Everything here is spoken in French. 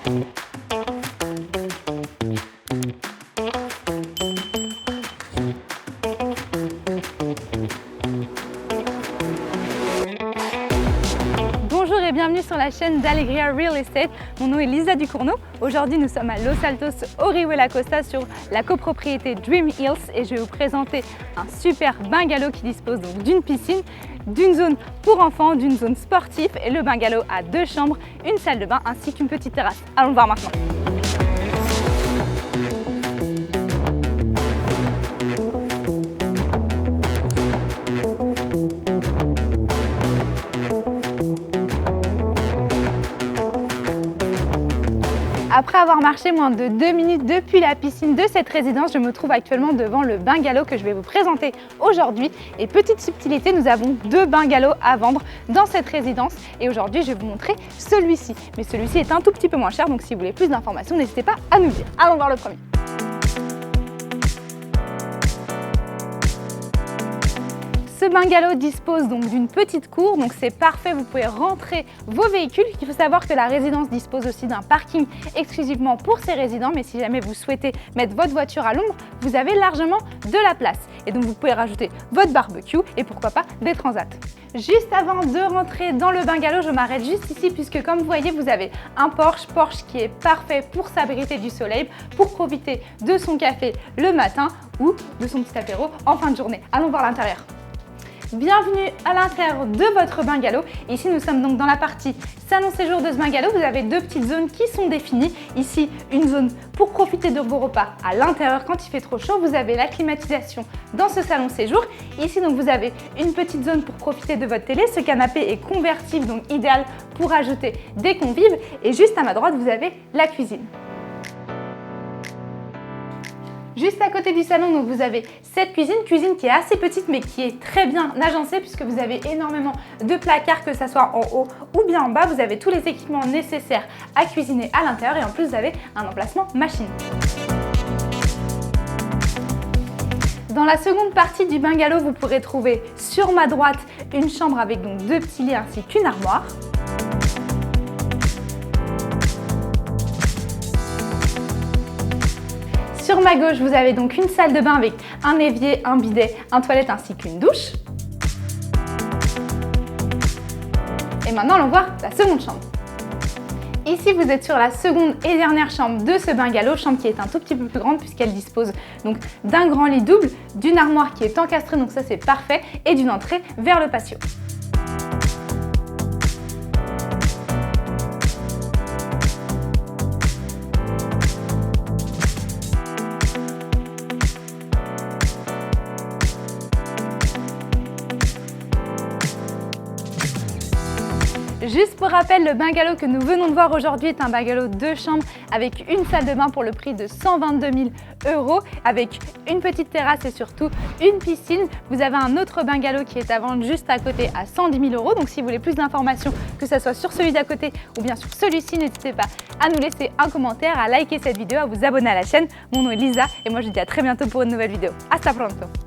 Bonjour et bienvenue sur la chaîne d'Alegria Real Estate. Mon nom est Lisa Ducournau. Aujourd'hui, nous sommes à Los Altos, Orihuela Costa, sur la copropriété Dream Hills et je vais vous présenter un super bungalow qui dispose donc d'une piscine, d'une zone pour enfants, d'une zone sportive et le bungalow a 2 chambres, une salle de bain ainsi qu'une petite terrasse. Allons le voir maintenant. Après avoir marché moins de 2 minutes depuis la piscine de cette résidence, je me trouve actuellement devant le bungalow que je vais vous présenter aujourd'hui. Et petite subtilité, nous avons 2 bungalows à vendre dans cette résidence. Et aujourd'hui, je vais vous montrer celui-ci. Mais celui-ci est un tout petit peu moins cher, donc si vous voulez plus d'informations, n'hésitez pas à nous le dire. Allons voir le premier. Ce bungalow dispose donc d'une petite cour, donc c'est parfait, vous pouvez rentrer vos véhicules. Il faut savoir que la résidence dispose aussi d'un parking exclusivement pour ses résidents, mais si jamais vous souhaitez mettre votre voiture à l'ombre, vous avez largement de la place. Et donc vous pouvez rajouter votre barbecue et pourquoi pas des transats. Juste avant de rentrer dans le bungalow, je m'arrête juste ici puisque comme vous voyez, vous avez un Porsche qui est parfait pour s'abriter du soleil, pour profiter de son café le matin ou de son petit apéro en fin de journée. Allons voir l'intérieur. Bienvenue à l'intérieur de votre bungalow. Ici, nous sommes donc dans la partie salon séjour de ce bungalow. Vous avez 2 petites zones qui sont définies. Ici, une zone pour profiter de vos repas à l'intérieur quand il fait trop chaud. Vous avez la climatisation dans ce salon séjour. Ici, donc, vous avez une petite zone pour profiter de votre télé. Ce canapé est convertible, donc idéal pour ajouter des convives. Et juste à ma droite, vous avez la cuisine. Juste à côté du salon, donc vous avez cette cuisine qui est assez petite mais qui est très bien agencée puisque vous avez énormément de placards, que ce soit en haut ou bien en bas. Vous avez tous les équipements nécessaires à cuisiner à l'intérieur et en plus vous avez un emplacement machine. Dans la seconde partie du bungalow, vous pourrez trouver sur ma droite une chambre avec donc 2 petits lits ainsi qu'une armoire. Sur ma gauche, vous avez donc une salle de bain avec un évier, un bidet, un toilette ainsi qu'une douche. Et maintenant, allons voir la seconde chambre. Ici, vous êtes sur la seconde et dernière chambre de ce bungalow, chambre qui est un tout petit peu plus grande puisqu'elle dispose donc d'un grand lit double, d'une armoire qui est encastrée, donc ça c'est parfait, et d'une entrée vers le patio. Juste pour rappel, le bungalow que nous venons de voir aujourd'hui est un bungalow 2 chambres avec une salle de bain pour le prix de 122 000 €, avec une petite terrasse et surtout une piscine. Vous avez un autre bungalow qui est à vendre juste à côté à 110 000 €. Donc si vous voulez plus d'informations, que ce soit sur celui d'à côté ou bien sur celui-ci, n'hésitez pas à nous laisser un commentaire, à liker cette vidéo, à vous abonner à la chaîne. Mon nom est Lisa et moi je vous dis à très bientôt pour une nouvelle vidéo. Hasta pronto!